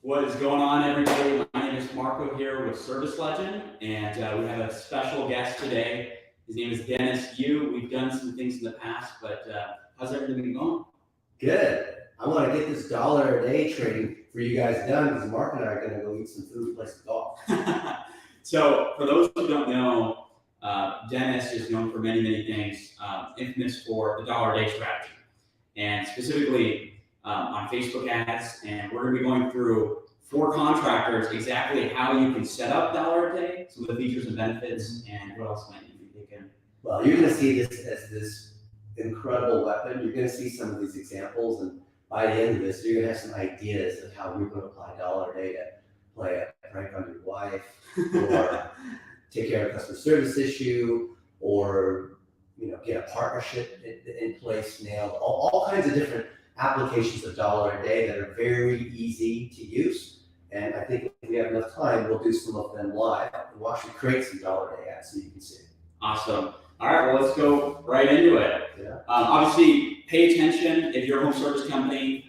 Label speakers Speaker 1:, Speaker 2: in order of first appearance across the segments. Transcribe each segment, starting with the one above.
Speaker 1: What is going on, everybody? My name is Marko here with Service Legend, and we have a special guest today. His name is Dennis Yu. We've done some things in the past, but how's everything been going?
Speaker 2: Good. I want to get this dollar a day trading for you guys done because Mark and I are going to go eat some food and play some golf.
Speaker 1: So, for those who don't know, Dennis is known for many things, infamous for the dollar a day strategy, and specifically on Facebook ads. And we're going to be going through for contractors exactly how you can set up dollar a day, some of the features and benefits, and what else might you be thinking?
Speaker 2: Well, you're going to see this as this incredible weapon. You're going to see some of these examples, and by the end of this, you're going to have some ideas of how we're going to apply dollar a day to play a prank on your wife, or take care of a customer service issue, or get a partnership in place, nailed. All kinds of different applications of dollar a day that are very easy to use. And I think if we have enough time, we'll do some of them live. We'll actually create some dollar a day ads so you can see.
Speaker 1: Awesome. All right, well, let's go right into it.
Speaker 2: Yeah.
Speaker 1: Obviously, pay attention if you're a home service company.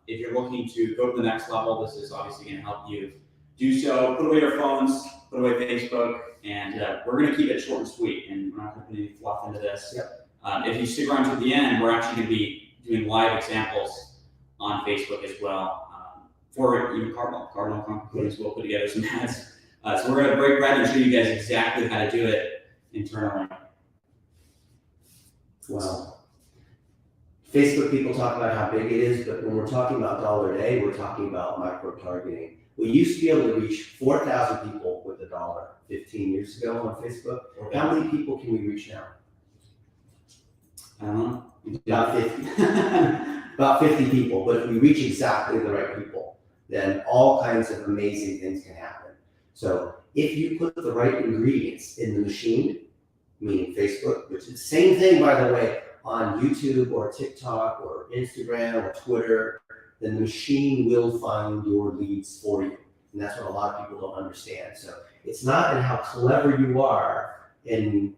Speaker 1: If you're looking to go to the next level, this is obviously going to help you do so. Put away your phones, put away Facebook, and we're going to keep it short and sweet, and we're not going to put any fluff into this.
Speaker 2: Yep.
Speaker 1: If you stick around to the end, we're actually going to be doing live examples on Facebook as well for even Cardinal companies. We'll put together some ads. So we're going to break bread and show you guys exactly how to do it internally.
Speaker 2: Well, Facebook people talk about how big it is, but when we're talking about dollar a day, we're talking about micro targeting. We used to be able to reach 4,000 people with a dollar 15 years ago on Facebook. How many people can we reach now?
Speaker 1: I don't know.
Speaker 2: About 50. About 50 people. But if we reach exactly the right people, then all kinds of amazing things can happen. So if you put the right ingredients in the machine, meaning Facebook, which is the same thing, by the way, on YouTube or TikTok or Instagram or Twitter, then the machine will find your leads for you. And that's what a lot of people don't understand. So it's not in how clever you are in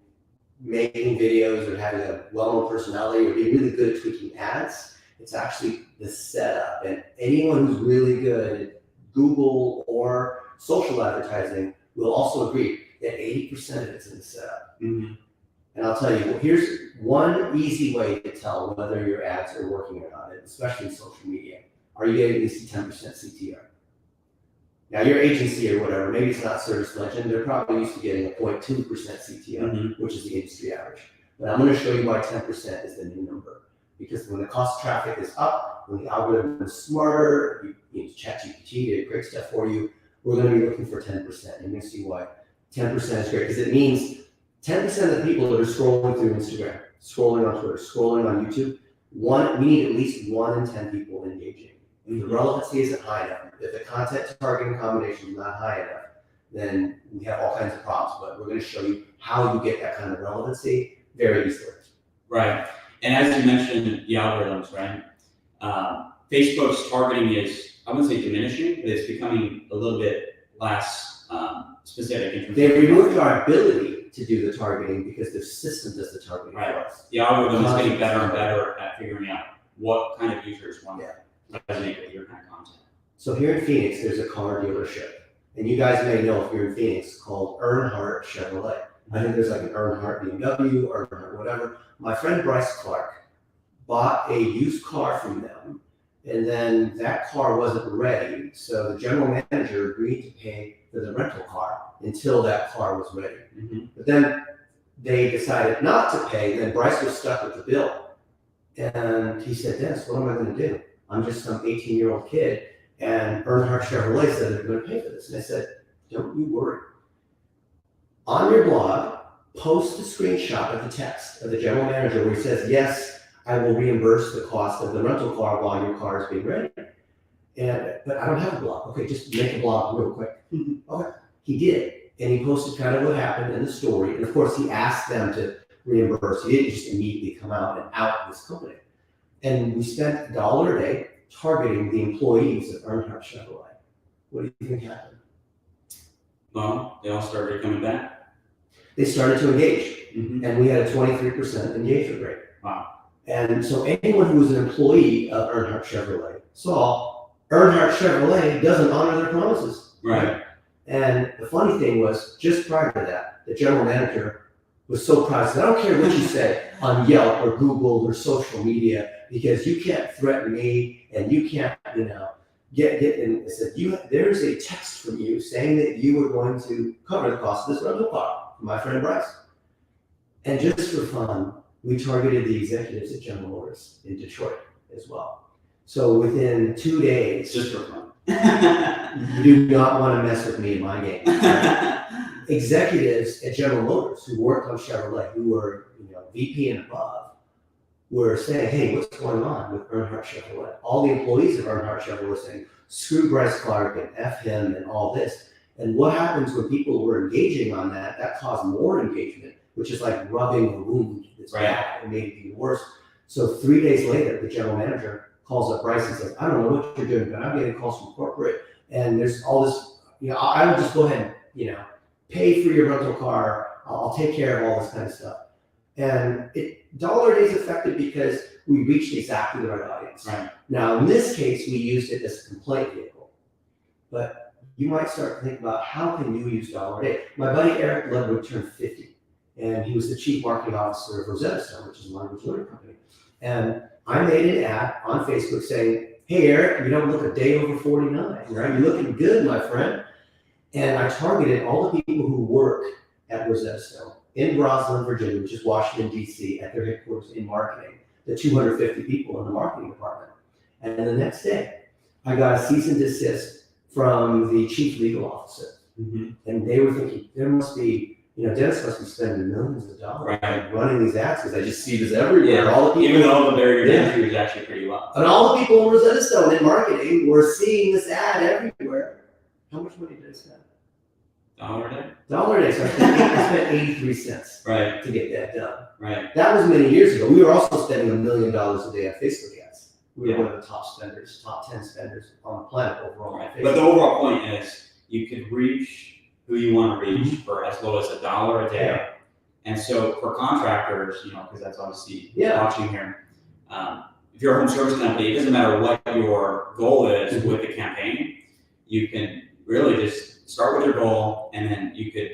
Speaker 2: making videos or having a well-known personality or being really good at tweaking ads. It's actually the setup. And anyone who's really good at Google or social advertising will also agree that 80% of it's in the setup.
Speaker 1: Mm-hmm.
Speaker 2: And I'll tell you, well, here's one easy way to tell whether your ads are working or not, especially in social media. Are you getting at least 10% CTR? Now, your agency or whatever, maybe it's not Service Legend, they're probably used to getting a 0.2% CTR, which is the industry average. But I'm going to show you why 10% is the new number. Because when the cost of traffic is up, when the algorithm is smarter, you use ChatGPT to great stuff for you, we're going to be looking for 10%. You're going to see why 10% is great, because it means 10% of the people that are scrolling through Instagram, scrolling on Twitter, scrolling on YouTube, we need at least 1 in 10 people engaging. If the relevancy isn't high enough, if the content targeting combination is not high enough, then we have all kinds of problems. But we're going to show you how you get that kind of relevancy very easily.
Speaker 1: Right. And as you mentioned, the algorithms, right? Facebook's targeting is, I wouldn't say diminishing, but it's becoming a little bit less specific in terms
Speaker 2: They've removed our ability to do the targeting because the system does the targeting for us.
Speaker 1: The algorithm is getting better and better at figuring out what kind of users want to resonate with your kind of content.
Speaker 2: So here in Phoenix, there's a car dealership. And you guys may know if you're in Phoenix, called Earnhardt Chevrolet. I think there's like an Earnhardt BMW or Earnhardt whatever. My friend Bryce Clark bought a used car from them, and then that car wasn't ready. So the general manager agreed to pay for the rental car until that car was ready.
Speaker 1: Mm-hmm.
Speaker 2: But then they decided not to pay. Then Bryce was stuck with the bill. And he said, Dennis, what am I going to do? I'm just some 18-year-old kid. And Earnhardt Chevrolet said they're going to pay for this. And I said, don't you worry. On your blog, post a screenshot of the text of the general manager where he says, yes, I will reimburse the cost of the rental car while your car is being ready. But I don't have a blog. Okay, just make a blog real quick. Okay, he did. And he posted kind of what happened in the story. And of course, he asked them to reimburse. He didn't just immediately come out and out this company. And we spent $1 a day targeting the employees of Earnhardt Chevrolet. What do you think happened?
Speaker 1: Well, they all started coming back.
Speaker 2: They started to engage, and we had a 23% engagement rate.
Speaker 1: Wow.
Speaker 2: And so anyone who was an employee of Earnhardt Chevrolet saw Earnhardt Chevrolet doesn't honor their promises.
Speaker 1: Right.
Speaker 2: And the funny thing was, just prior to that, the general manager was so proud. He said, I don't care what you say on Yelp or Google or social media, because you can't threaten me and you can't, get and I said, there's a text from you saying that you were going to cover the cost of this rental car for my friend Bryce. And just for fun, we targeted the executives at General Motors in Detroit as well. So within 2 days,
Speaker 1: Just for fun.
Speaker 2: you do not want to mess with me in my game. Executives at General Motors who worked on Chevrolet, who were VP and above, were saying, hey, what's going on with Earnhardt Chevrolet? All the employees of Earnhardt Chevrolet were saying, screw Bryce Clark and F him and all this. And what happens when people were engaging on that, that caused more engagement, which is like rubbing a wound that's bad and made it even worse. So 3 days later, the general manager calls up Bryce and says, I don't know what you're doing, but I'm getting calls from corporate and there's all this, I will just go ahead and, pay for your rental car. I'll take care of all this kind of stuff. And Dollar Day is effective because we reached exactly the right audience.
Speaker 1: Right.
Speaker 2: Now, in this case, we used it as a complaint vehicle. But you might start to think about how can you use Dollar Day? My buddy Eric Ludwig turned 50, and he was the chief marketing officer of Rosetta Stone, which is a language learning company. And I made an ad on Facebook saying, hey, Eric, you don't look a day over 49, right? You're looking good, my friend. And I targeted all the people who work at Rosetta Stone in Roslyn, Virginia, which is Washington, D.C., at their headquarters in marketing, the 250 people in the marketing department. And the next day, I got a cease and desist from the chief legal officer. Mm-hmm. And they were thinking, there must be, Dennis must be spending millions of dollars running these ads, because I just see this everywhere.
Speaker 1: Yeah.
Speaker 2: All the people,
Speaker 1: even though the barrier to entry is actually pretty low.
Speaker 2: And all the people in Rosetta Stone in marketing were seeing this ad everywhere. How much money did I spend?
Speaker 1: $1 day.
Speaker 2: $1 day. So I spent 83 cents to get that done.
Speaker 1: Right.
Speaker 2: That was many years ago. We were also spending $1 million a day on Facebook ads. We were one of the top spenders, top 10 spenders on the planet overall.
Speaker 1: Right. But the overall point is you could reach who you want to reach for as low as $1 a day.
Speaker 2: Yeah.
Speaker 1: And so for contractors, because that's obviously watching here, if you're a home service company, it doesn't matter what your goal is with the campaign, you can really just start with your goal, and then you could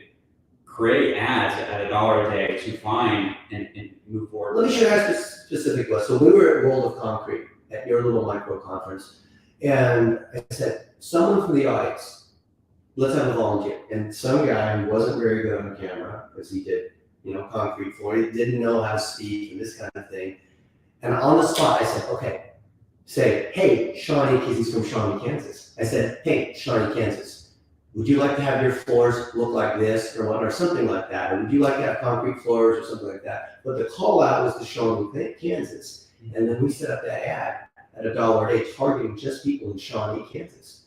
Speaker 1: create ads at $1 a day to find and move forward.
Speaker 2: Let me share a specific list. So we were at World of Concrete at your little micro conference, and I said, someone from the audience, let's have a volunteer. And some guy who wasn't very good on camera, because he did, concrete floor, he didn't know how to speak and this kind of thing. And on the spot, I said, okay, say, hey, Shawnee, because he's from Shawnee, Kansas. I said, hey, Shawnee, Kansas, would you like to have your floors look like this or what, or something like that? Or would you like to have concrete floors or something like that? But the call out was to Shawnee, Kansas. And then we set up that ad at $1 a day, targeting just people in Shawnee, Kansas.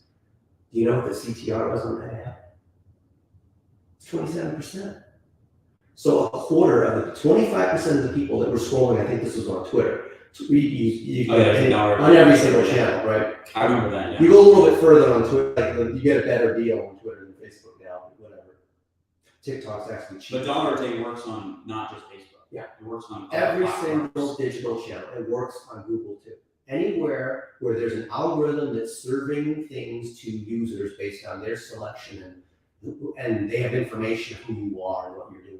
Speaker 2: Do you know what the CTR was on that ad? It's 27%. So a quarter of the 25% of the people that were scrolling, I think this was on Twitter, on every single channel, right?
Speaker 1: I remember that. Yeah.
Speaker 2: You go a little bit further on Twitter, you get a better deal on Twitter than Facebook now, but whatever. TikTok's actually cheap.
Speaker 1: But $1 a day works on not just Facebook.
Speaker 2: Yeah.
Speaker 1: It works on
Speaker 2: every single digital channel. It works on Google too. Anywhere where there's an algorithm that's serving things to users based on their selection and they have information of who you are and what you're doing.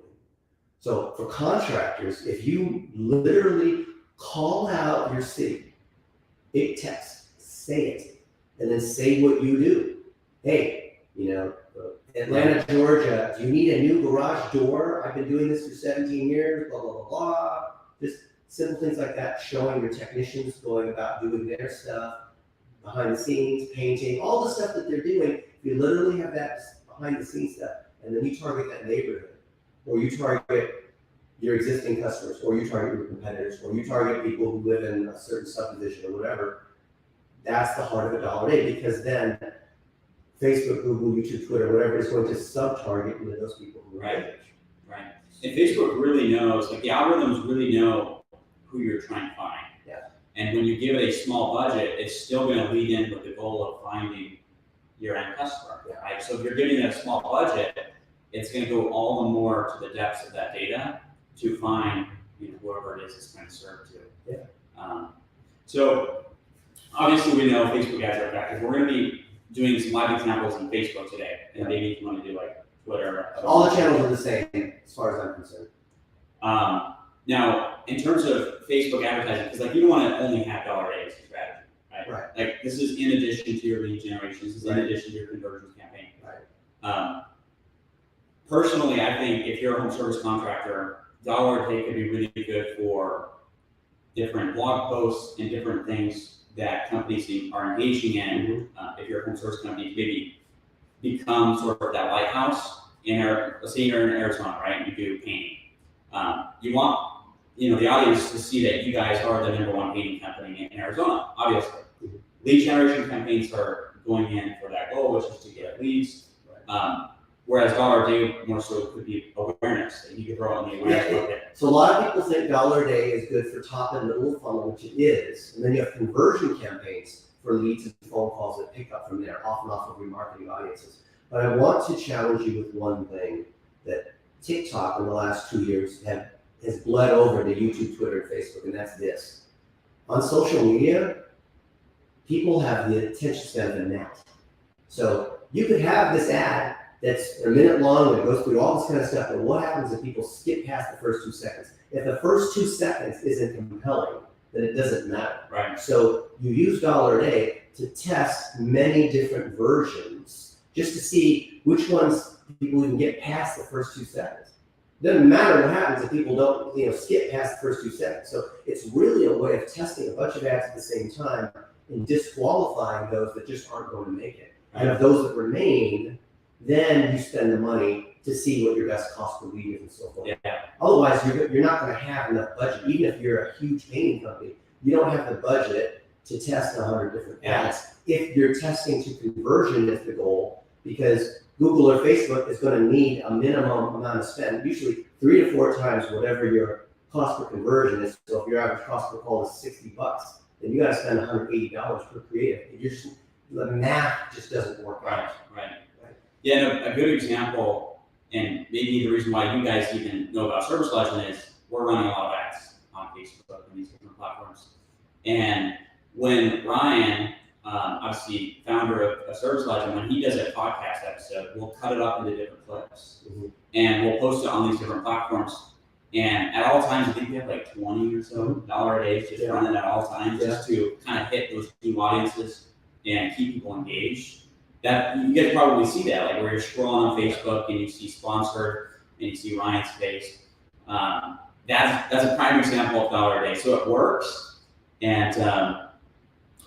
Speaker 2: So for contractors, if you literally call out your city, big text, say it, and then say what you do. Hey, Atlanta, Georgia, do you need a new garage door? I've been doing this for 17 years, blah, blah, blah, blah. Just simple things like that, showing your technicians going about doing their stuff, behind the scenes, painting, all the stuff that they're doing. You literally have that behind the scenes stuff, and then you target that neighborhood, or you target your existing customers, or you target your competitors, or you target people who live in a certain subdivision or whatever. That's the heart of $1 a day, because then Facebook, Google, YouTube, Twitter, whatever is going to sub-target those people who are
Speaker 1: right. And Facebook really knows, the algorithms really know who you're trying to find.
Speaker 2: Yeah.
Speaker 1: And when you give it a small budget, it's still going to lead in with the goal of finding your end customer.
Speaker 2: Yeah.
Speaker 1: Right? So if you're giving it a small budget, it's going to go all the more to the depths of that data to find whoever it is it's going to serve to.
Speaker 2: Yeah.
Speaker 1: obviously we know Facebook ads are effective. We're going to be doing some live examples in Facebook today, and maybe if you want to do like Twitter.
Speaker 2: All the channels are the same as far as I'm concerned.
Speaker 1: Now, in terms of Facebook advertising, because like you don't want to only have dollar days strategy, right?
Speaker 2: Right.
Speaker 1: Like this is in addition to your lead generation. This is in addition to your conversions campaign.
Speaker 2: Right.
Speaker 1: Personally, I think if you're a home service contractor, dollar a day could be really good for different blog posts and different things that companies are engaging in. If you're a home service company, maybe become sort of that lighthouse. Let's say you're in Arizona, right? You do painting. You want the audience to see that you guys are the #1 painting company in Arizona, obviously. Lead generation campaigns are going in for that goal, which is to get leads. Whereas dollar a day more so could be awareness that you could throw in the awareness bucket.
Speaker 2: So a lot of people think dollar a day is good for top and middle of funnel, which it is. And then you have conversion campaigns for leads and phone calls that pick up from there, off and off of remarketing audiences. But I want to challenge you with one thing that TikTok in the last 2 years has bled over to YouTube, Twitter, and Facebook, and that's this. On social media, people have the attention span of a gnat. So you could have this ad that's a minute long and it goes through all this kind of stuff, but what happens if people skip past the first 2 seconds? If the first 2 seconds isn't compelling, then it doesn't matter.
Speaker 1: Right.
Speaker 2: So you use dollar a day to test many different versions just to see which ones people even get past the first 2 seconds. Doesn't matter what happens if people don't, skip past the first 2 seconds. So it's really a way of testing a bunch of ads at the same time and disqualifying those that just aren't going to make it. And of those that remain, then you spend the money to see what your best cost per lead is and so forth.
Speaker 1: Yeah.
Speaker 2: Otherwise, you're not going to have enough budget. Even if you're a huge painting company, you don't have the budget to test 100 different ads. If you're testing to conversion is the goal, because Google or Facebook is going to need a minimum amount of spend, usually 3 to 4 times whatever your cost per conversion is. So if your average cost per call is $60, then you got to spend $180 per creative. The math just doesn't work out.
Speaker 1: Right. Yeah, no, a good example, and maybe the reason why you guys even know about Service Legend is we're running a lot of ads on Facebook and these different platforms. And when Ryan, obviously founder of Service Legend, when he does a podcast episode, we'll cut it up into different clips. And we'll post it on these different platforms. And at all times, I think we have like 20 or so dollar a day just running at all times just to kind of hit those new audiences and keep people engaged. That you guys probably see that, like where you're scrolling on Facebook and you see sponsored and you see Ryan's face. That's a prime example of dollar a day. So it works, and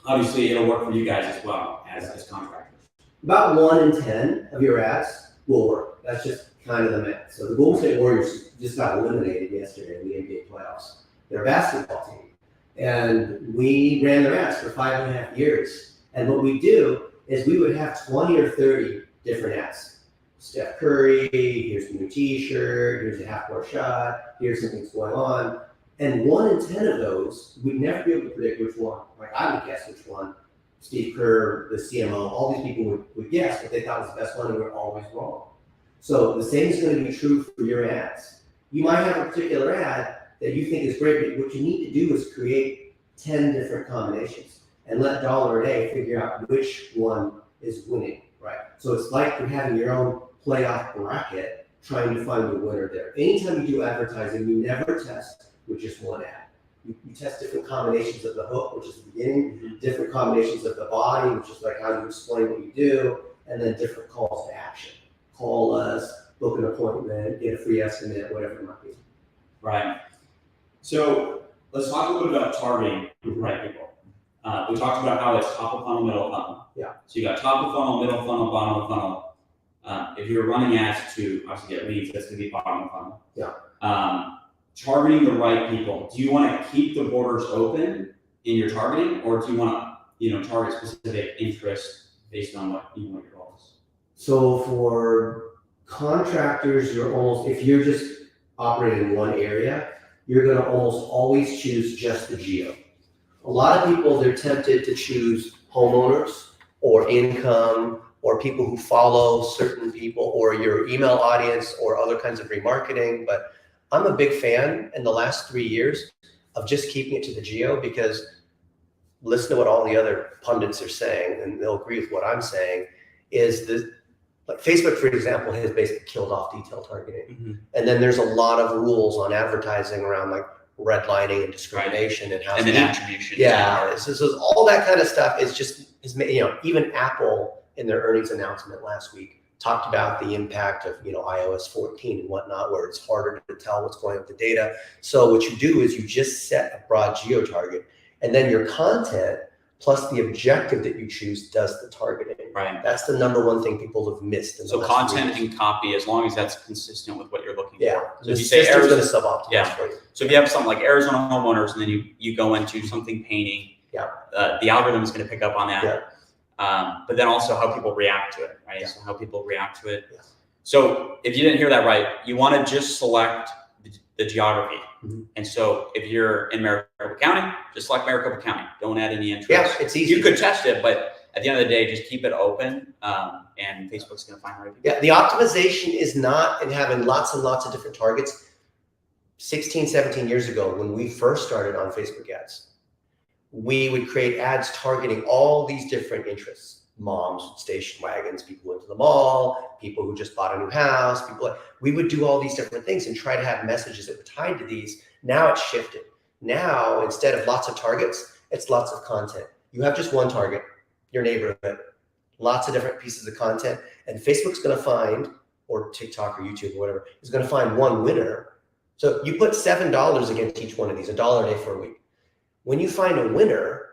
Speaker 1: obviously it'll work for you guys as well as contractors.
Speaker 2: About 1 in 10 of your ads will work. That's just kind of the math. So the Golden State Warriors just got eliminated yesterday in the NBA playoffs. They're a basketball team, and we ran their ads for 5.5 years. And what we do is we would have 20 or 30 different ads. Steph Curry, here's the new t-shirt, here's a half-court shot, here's something that's going on. And 1 in 10 of those, we'd never be able to predict which one. Like I would guess which one. Steve Kerr, the CMO, all these people would guess what they thought was the best one, and we're always wrong. So the same is going to be true for your ads. You might have a particular ad that you think is great, but what you need to do is create 10 different combinations and let dollar a day figure out which one is winning, right? So it's like you're having your own playoff bracket trying to find the winner there. Anytime you do advertising, you never test with just one ad. You test different combinations of the hook, which is the beginning, different combinations of the body, which is like how you explain what you do, and then different calls to action. Call us, book an appointment, get a free estimate, whatever it might be.
Speaker 1: Right. So let's talk a little bit about targeting the right people. We talked about how it's top of funnel, middle of funnel.
Speaker 2: Yeah.
Speaker 1: So you got top of funnel, middle of funnel, bottom of funnel. If you're running ads to obviously get leads, that's going to be bottom of funnel.
Speaker 2: Yeah.
Speaker 1: Targeting the right people. Do you want to keep the borders open in your targeting, or do you want to, target specific interests based on what your goal is?
Speaker 2: So for contractors, if you're just operating in one area, you're going to almost always choose just the geo. A lot of people, they're tempted to choose homeowners or income or people who follow certain people or your email audience or other kinds of remarketing. But I'm a big fan in the last 3 years of just keeping it to the geo, because listen to what all the other pundits are saying, and they'll agree with what I'm saying, is that like Facebook, for example, has basically killed off detail targeting.
Speaker 1: Mm-hmm.
Speaker 2: And then there's a lot of rules on advertising around like redlining and discrimination and how
Speaker 1: and then attribution.
Speaker 2: Yeah, so all that kind of stuff is you know, even Apple in their earnings announcement last week talked about the impact of, you know, iOS 14 and whatnot, where it's harder to tell what's going on with the data. So what you do is you just set a broad geo target, and then your content plus the objective that you choose does the targeting.
Speaker 1: Right.
Speaker 2: That's the number one thing people have missed.
Speaker 1: So content and copy, as long as that's consistent with what you're looking for. So
Speaker 2: the
Speaker 1: if you say
Speaker 2: system's
Speaker 1: Arizona,
Speaker 2: gonna suboptimize
Speaker 1: yeah.
Speaker 2: for you.
Speaker 1: So if you have something like Arizona homeowners, and then you go into something painting, the algorithm is going to pick up on that.
Speaker 2: Yeah.
Speaker 1: But then also how people react to it, right? So how people react to it.
Speaker 2: Yeah.
Speaker 1: So if you didn't hear that right, you want to just select the geography.
Speaker 2: Mm-hmm.
Speaker 1: And so if you're in Maricopa County, just select Maricopa County. Don't add any entries.
Speaker 2: Yeah, it's easy.
Speaker 1: You could test it, but at the end of the day, just keep it open, and Facebook's going to find the right people.
Speaker 2: Yeah, the optimization is not in having lots and lots of different targets. 16, 17 years ago, when we first started on Facebook ads, we would create ads targeting all these different interests. Moms, station wagons, people who went to the mall, people who just bought a new house, we would do all these different things and try to have messages that were tied to these. Now it's shifted. Now, instead of lots of targets, it's lots of content. You have just one target, your neighborhood, lots of different pieces of content, and Facebook's going to find, or TikTok or YouTube or whatever, is going to find one winner. So you put $7 against each one of these, $1 a day for a week. When you find a winner,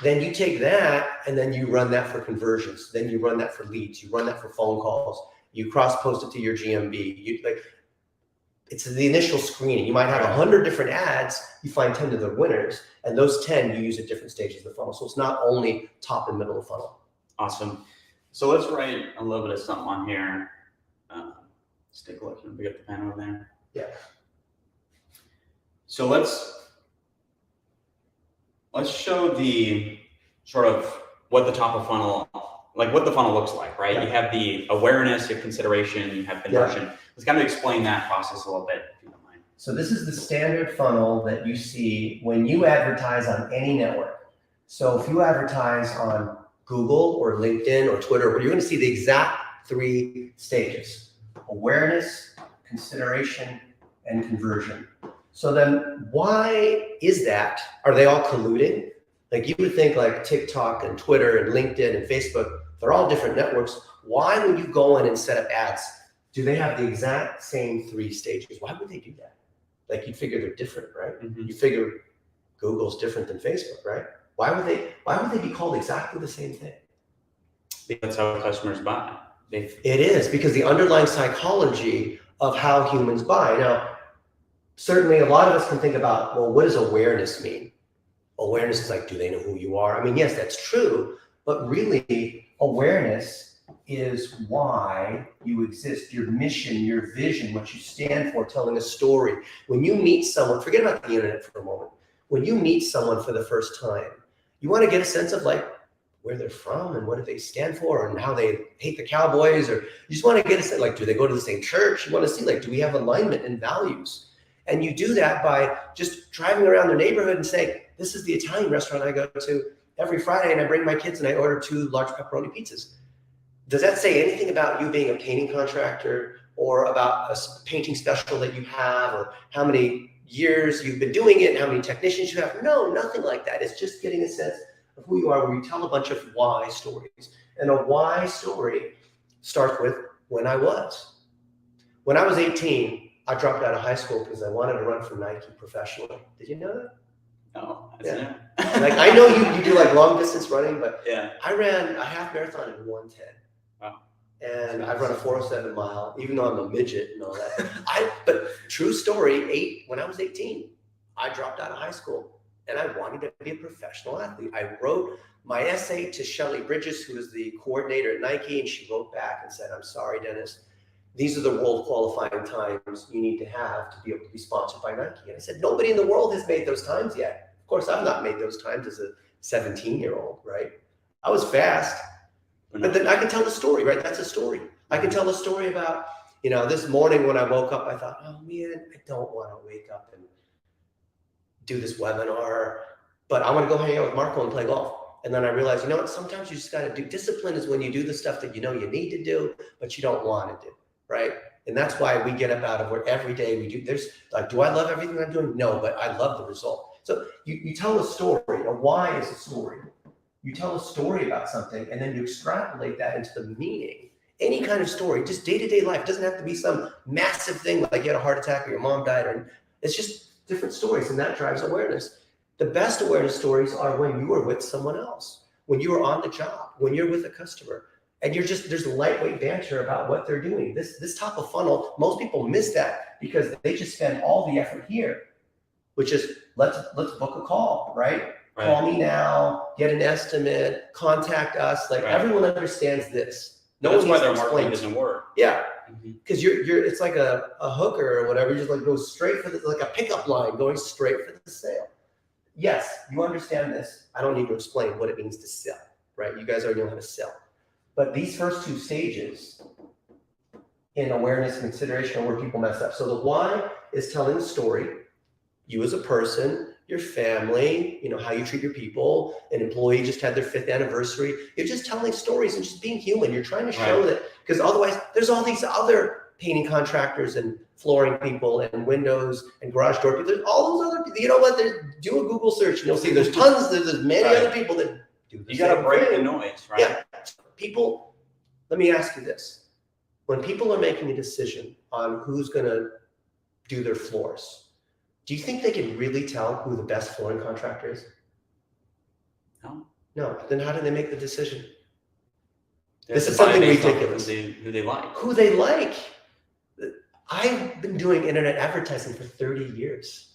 Speaker 2: then you take that and then you run that for conversions. Then you run that for leads. You run that for phone calls. You cross-post it to your GMB. It's the initial screening. You might have 100 different ads. You find 10 of the winners, and those 10 you use at different stages of the funnel. So it's not only top and middle of the funnel.
Speaker 1: Awesome. So let's write a little bit of something on here. Let's take a look. Can we get the pen over there?
Speaker 2: Yeah.
Speaker 1: So let's show the sort of what the top of funnel, like what the funnel looks like, right?
Speaker 2: Yeah.
Speaker 1: You have the awareness, you have consideration, you have conversion. Yeah. Let's kind of explain that process a little bit, if you don't mind.
Speaker 2: So this is the standard funnel that you see when you advertise on any network. So if you advertise on Google or LinkedIn or Twitter, you're going to see the exact 3 stages: awareness, consideration, and conversion. So then why is that? Are they all colluding? Like you would think like TikTok and Twitter and LinkedIn and Facebook, they're all different networks. Why, when you go in and set up ads, do they have the exact same 3 stages? Why would they do that? Like you'd figure they're different, right? Mm-hmm. You figure Google's different than Facebook, right? Why would they be called exactly the same thing?
Speaker 1: That's how customers buy.
Speaker 2: It is, because the underlying psychology of how humans buy. Now, certainly a lot of us can think about, well, what does awareness mean? Awareness is like, do they know who you are? I mean, yes, that's true, but really awareness is why you exist, your mission, your vision, what you stand for, telling a story. When you meet someone, forget about the internet for a moment. When you meet someone for the first time, you want to get a sense of like where they're from and what do they stand for and how they hate the Cowboys, or you just want to get a sense, like, do they go to the same church? You want to see, like, do we have alignment in values? And you do that by just driving around their neighborhood and saying, this is the Italian restaurant I go to every Friday, and I bring my kids and I order 2 large pepperoni pizzas. Does that say anything about you being a painting contractor or about a painting special that you have or how many years you've been doing it and how many technicians you have? No, nothing like that. It's just getting a sense of who you are, where you tell a bunch of why stories. And a why story starts with when I was. When I was 18, I dropped out of high school because I wanted to run for Nike professionally. Did you know that?
Speaker 1: No,
Speaker 2: yeah. Like I know you do like long distance running, but
Speaker 1: yeah,
Speaker 2: I ran a half marathon in 1:10.
Speaker 1: Wow.
Speaker 2: And I've run a 407 mile, even though I'm a midget and all that. But true story, when I was 18, I dropped out of high school and I wanted to be a professional athlete. I wrote my essay to Shelley Bridges, who is the coordinator at Nike, and she wrote back and said, I'm sorry, Dennis, these are the world qualifying times you need to have to be able to be sponsored by Nike. And I said, nobody in the world has made those times yet. Of course, I've not made those times as a 17-year-old, right? I was fast, but then I can tell the story, right? That's a story. I can tell a story about, this morning when I woke up, I thought, oh man, I don't want to wake up and do this webinar, but I want to go hang out with Marko and play golf. And then I realized, you know what, sometimes you just got to do, discipline is when you do the stuff that you know you need to do, but you don't want to do, right? And that's why we get up out of work every day. We do, there's like, do I love everything I'm doing? No, but I love the result. So you tell a story. A why is a story. You tell a story about something and then you extrapolate that into the meaning. Any kind of story, just day-to-day life. It doesn't have to be some massive thing like you had a heart attack or your mom died, or it's just different stories, and that drives awareness. The best awareness stories are when you are with someone else, when you are on the job, when you're with a customer, and you're just, there's lightweight banter about what they're doing. This top of funnel, most people miss that because they just spend all the effort here, which is let's book a call, right? Call me now, get an estimate, contact us. Like everyone understands this.
Speaker 1: No, that's why their marketing doesn't work.
Speaker 2: Yeah, because you're it's like a hooker or whatever. You just like go straight for the, like a pickup line, going straight for the sale. Yes, you understand this. I don't need to explain what it means to sell, right? You guys already know how to sell. But these first two stages in awareness and consideration are where people mess up. So the why is telling the story, you as a person, your family, you know, how you treat your people. An employee just had their 5th anniversary. You're just telling stories and just being human. You're trying to show that, because otherwise there's all these other painting contractors and flooring people and windows and garage door people. There's all those other people. You know what? Do a Google search and you'll see there's tons, there's many other people that do the same thing. You got to break the noise, right? Yeah. People, let me ask you this. When people are making a decision on who's going to do their floors, do you think they can really tell who the best flooring contractor is? No. No. Then how do they make the decision? This is something ridiculous. Who they like. Who they like. I've been doing internet advertising for 30 years.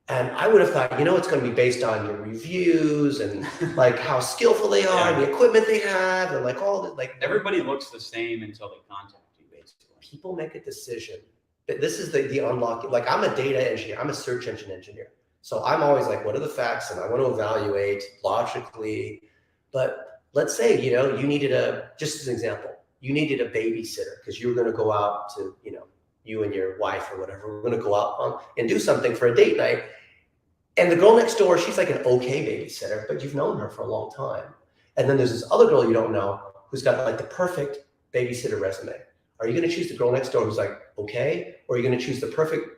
Speaker 2: And I would have thought, you know, it's going to be based on your reviews and like how skillful they are and the equipment they have and like all that. Like everybody looks the same until they contact you, basically. People make a decision. This is the unlocking. Like I'm a data engineer. I'm a search engine engineer. So I'm always like, what are the facts? And I want to evaluate logically. But let's say, you know, you needed just as an example, you needed a babysitter because you were going to go out to, you know, you and your wife or whatever, we're going to go out and do something for a date night. And the girl next door, she's like an okay babysitter, but you've known her for a long time. And then there's this other girl you don't know who's got like the perfect babysitter resume. Are you going to choose the girl next door who's like, okay? Or are you going to choose the perfect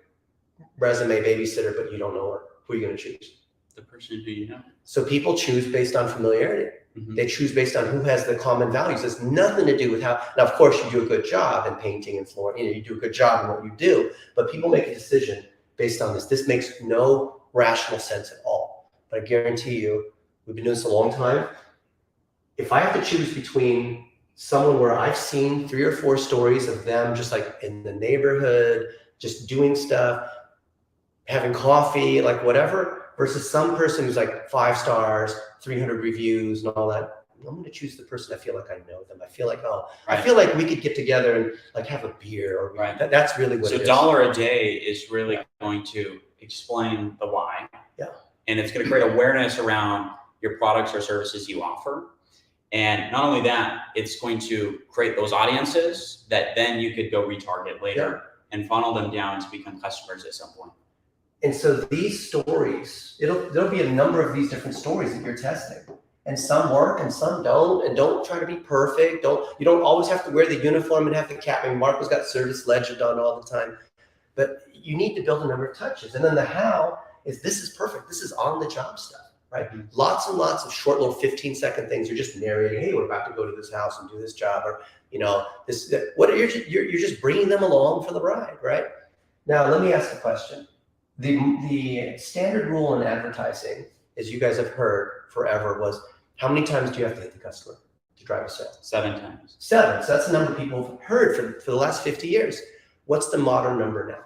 Speaker 2: resume babysitter, but you don't know her? Who are you going to choose? The person who you know. So people choose based on familiarity. They choose based on who has the common values. It's nothing to do with how, now of course you do a good job in painting and flooring, you know, you do a good job in what you do, but people make a decision based on this. This makes no rational sense at all. But I guarantee you, we've been doing this a long time. If I have to choose between someone where I've seen 3 or 4 stories of them just like in the neighborhood, just doing stuff, having coffee, like whatever, versus some person who's like 5 stars, 300 reviews and all that, I'm going to choose the person I feel like I know them. I feel like, I feel like we could get together and like have a beer or that's really what it is. So $1 a day is really going to explain the why. Yeah. And it's going to create awareness around your products or services you offer. And not only that, it's going to create those audiences that then you could go retarget later and funnel them down to become customers at some point. And so these stories, there'll be a number of these different stories that you're testing. And some work and some don't. And don't try to be perfect. You don't always have to wear the uniform and have the cap. I mean, Marko's got service legend on all the time. But you need to build a number of touches. And then the how is this is perfect. This is on the job stuff, right? Lots and lots of short little 15-second things. You're just narrating, hey, we're about to go to this house and do this job, or you know, you're just bringing them along for the ride, right? Now let me ask a question. The standard rule in advertising, as you guys have heard forever, was how many times do you have to hit the customer to drive a sale? 7 times. 7. So that's the number people have heard for the last 50 years. What's the modern number now?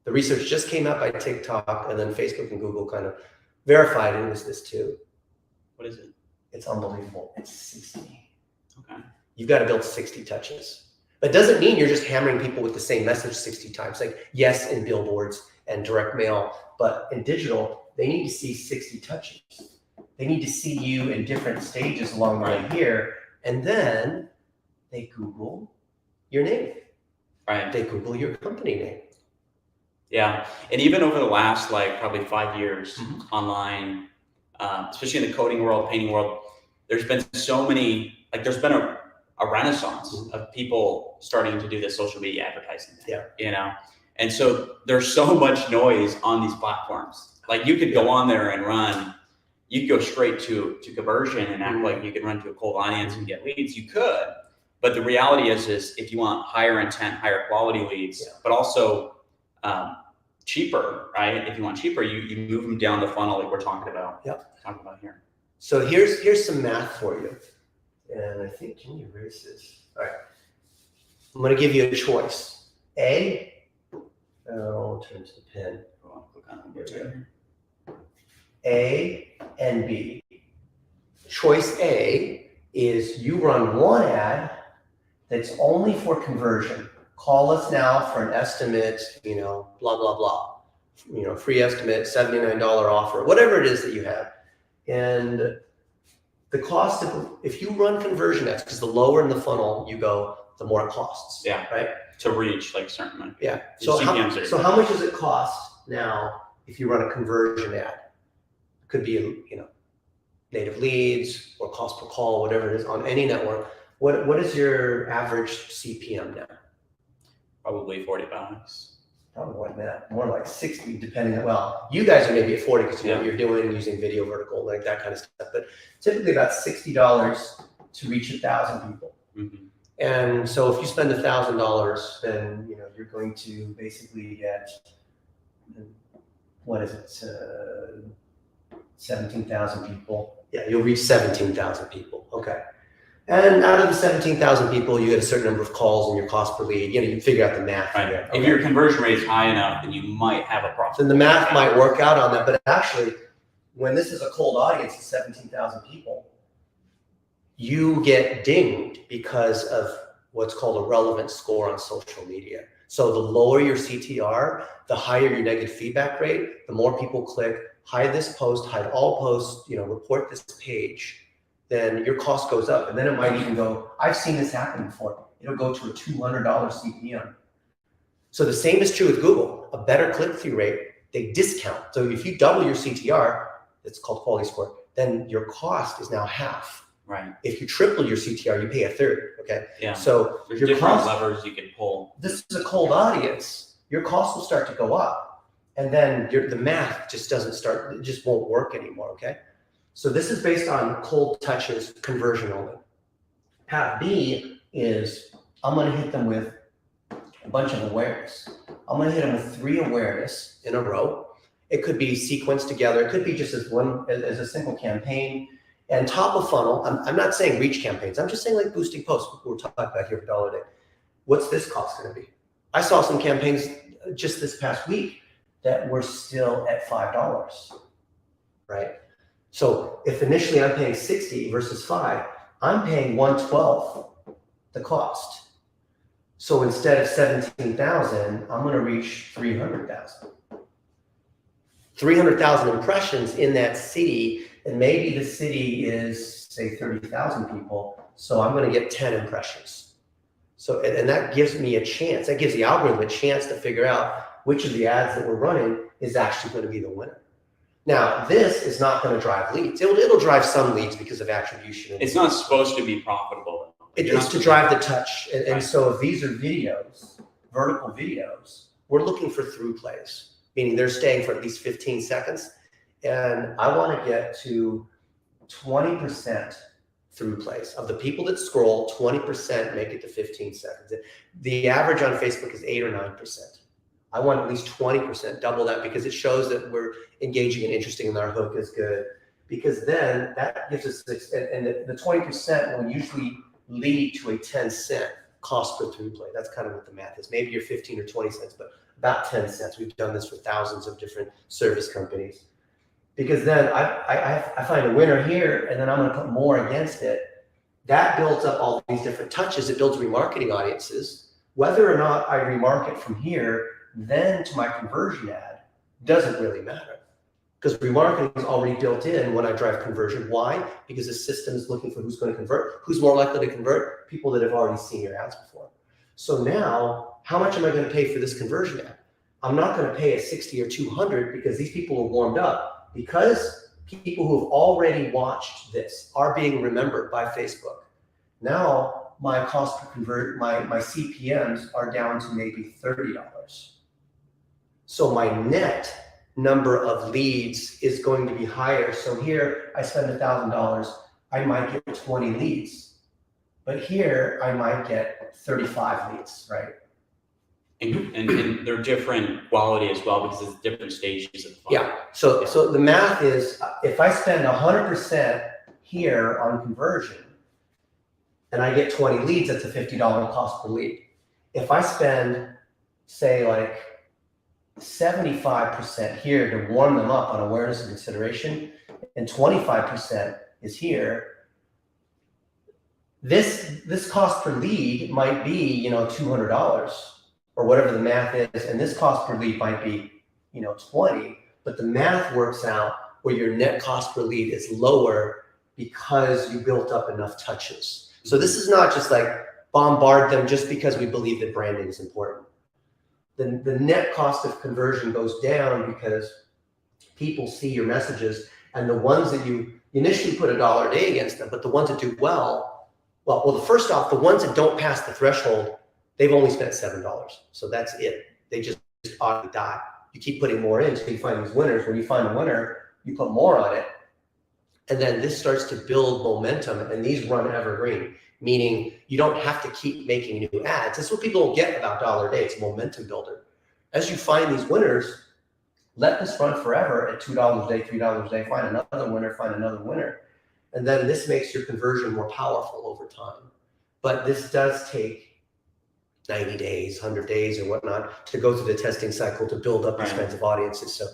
Speaker 2: The research just came out by TikTok, and then Facebook and Google kind of verified it was this too. What is it? It's unbelievable. It's 60. Okay. You've got to build 60 touches. But it doesn't mean you're just hammering people with the same message 60 times. Like, yes, in billboards and direct mail, but in digital, they need to see 60 touches. They need to see you in different stages along the way here. And then they Google your name. Right. They Google your company name.
Speaker 1: Yeah, and even over the last like probably 5 years online, especially in the coding world, painting world, there's been so many, like there's been a renaissance of people starting to do this social media advertising thing, you know? And so there's so much noise on these platforms. Like you could go on there and run, you could go straight to conversion and act like you could run to a cold audience and get leads. You could, but the reality is if you want higher intent, higher quality leads, but also cheaper, right? If you want cheaper, you move them down the funnel like we're talking about. Talking about here.
Speaker 2: So here's some math for you. And I think, can you erase this? All right. I'm going to give you a choice. I'll turn to the pen. A and B. Choice A is you run one ad that's only for conversion. Call us now for an estimate, you know, blah, blah, blah. You know, free estimate, $79 offer, whatever it is that you have. And the cost of, if you run conversion ads, because the lower in the funnel you go, the more it costs. Right?
Speaker 1: To reach like certain money.
Speaker 2: So how much does it cost now if you run a conversion ad? Could be, you know, native leads or cost per call, whatever it is on any network. What is your average CPM now?
Speaker 1: Probably $40.
Speaker 2: Probably more than that, more like 60, depending on, well, you guys are maybe at 40 because you know what you're doing using video vertical, like that kind of stuff, but typically about $60 to reach 1,000 people. And so if you spend $1,000, then, you know, you're going to basically get, what is it, 17,000 people. Yeah, you'll reach 17,000 people, okay. And out of the 17,000 people, you get a certain number of calls and your cost per lead. You know, you figure out the math.
Speaker 1: Right. Okay. If your conversion rate is high enough, then you might have a profit.
Speaker 2: Then the math might work out on that. But actually, when this is a cold audience of 17,000 people, you get dinged because of what's called a relevant score on social media. So the lower your CTR, the higher your negative feedback rate, the more people click, hide this post, hide all posts, you know, report this page, then your cost goes up. And then it might even go, I've seen this happen before. It'll go to a $200 CPM. So the same is true with Google. A better click-through rate, they discount. So if you double your CTR, it's called quality score, then your cost is now half.
Speaker 1: Right.
Speaker 2: If you triple your CTR, you pay a third, okay?
Speaker 1: Yeah.
Speaker 2: So
Speaker 1: there's
Speaker 2: your
Speaker 1: different
Speaker 2: cost,
Speaker 1: levers you can pull.
Speaker 2: This is a cold audience. Your cost will start to go up. And then the math just doesn't start, it just won't work anymore, okay? So this is based on cold touches, conversion only. Path B is I'm going to hit them with a bunch of awareness. I'm going to hit them with 3 awareness in a row. It could be sequenced together. It could be just as a simple campaign. And top of funnel, I'm not saying reach campaigns. I'm just saying like boosting posts. We're talking about here for $1 a day. What's this cost going to be? I saw some campaigns just this past week that were still at $5, right? So if initially I'm paying 60 versus 5, I'm paying 1/12 the cost. So instead of 17,000, I'm going to reach 300,000. 300,000 impressions in that city, and maybe the city is say 30,000 people. So I'm going to get 10 impressions. So, and that gives me a chance. That gives the algorithm a chance to figure out which of the ads that we're running is actually going to be the winner. Now, this is not going to drive leads. It'll drive some leads because of attribution.
Speaker 1: It's not supposed to be profitable.
Speaker 2: It's to drive the touch. And so if these are videos, vertical videos, we're looking for through plays, meaning they're staying for at least 15 seconds. And I want to get to 20% through plays. Of the people that scroll, 20% make it to 15 seconds. The average on Facebook is 8 or 9%. I want at least 20%, double that, because it shows that we're engaging and interesting and our hook is good. Because then that gives us, and the 20% will usually lead to a 10-cent cost per through play. That's kind of what the math is. Maybe you're 15 or 20 cents, but about 10 cents. We've done this for thousands of different service companies. Because then I find a winner here, and then I'm going to put more against it. That builds up all these different touches. It builds remarketing audiences. Whether or not I remarket from here then to my conversion ad doesn't really matter, because remarketing is already built in when I drive conversion. Why? Because the system is looking for who's going to convert. Who's more likely to convert? People that have already seen your ads before. So now, how much am I going to pay for this conversion ad? I'm not going to pay a 60 or 200 because these people are warmed up. Because people who have already watched this are being remembered by Facebook. Now my cost per convert, my CPMs are down to maybe $30. So my net number of leads is going to be higher. So here I spend $1,000, I might get 20 leads. But here I might get 35 leads, right?
Speaker 1: And they're different quality as well because it's different stages of the funnel.
Speaker 2: Yeah. So the math is, if I spend 100% here on conversion and I get 20 leads, that's a $50 cost per lead. If I spend, say, like 75% here to warm them up on awareness and consideration, and 25% is here, this cost per lead might be, $200 or whatever the math is, and this cost per lead might be, 20, but the math works out where your net cost per lead is lower because you built up enough touches. So this is not just like bombard them just because we believe that branding is important. The net cost of conversion goes down because people see your messages, and the ones that you initially put $1 a day against them, but the ones that do well, first off, the ones that don't pass the threshold, they've only spent $7. So that's it. They just ought to die. You keep putting more in until you find these winners. When you find a winner, you put more on it. And then this starts to build momentum, and these run evergreen, meaning you don't have to keep making new ads. That's what people don't get about $1 a day. It's a momentum builder. As you find these winners, let this run forever at $2 a day, $3 a day, find another winner. And then this makes your conversion more powerful over time. But this does take 90 days, 100 days or whatnot to go through the testing cycle to build up these kinds of audiences. So,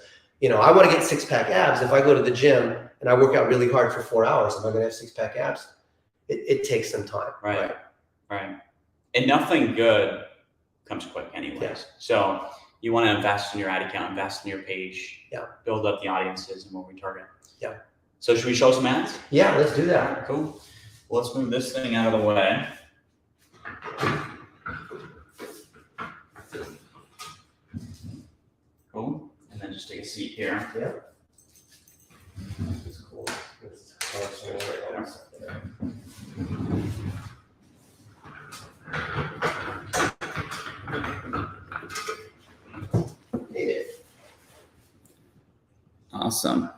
Speaker 2: I want to get six-pack abs. If I go to the gym and I work out really hard for 4 hours, am I going to have six-pack abs? It takes some time.
Speaker 1: Right. And nothing good comes quick anyways.
Speaker 2: Yeah.
Speaker 1: So you want to invest in your ad account, invest in your page, build up the audiences and what we target.
Speaker 2: Yeah.
Speaker 1: So should we show some ads?
Speaker 2: Yeah, let's do that.
Speaker 1: Cool. Well, let's move this thing out of the way. Cool. And then just take a seat here.
Speaker 2: Yeah. This is cool.
Speaker 1: Awesome.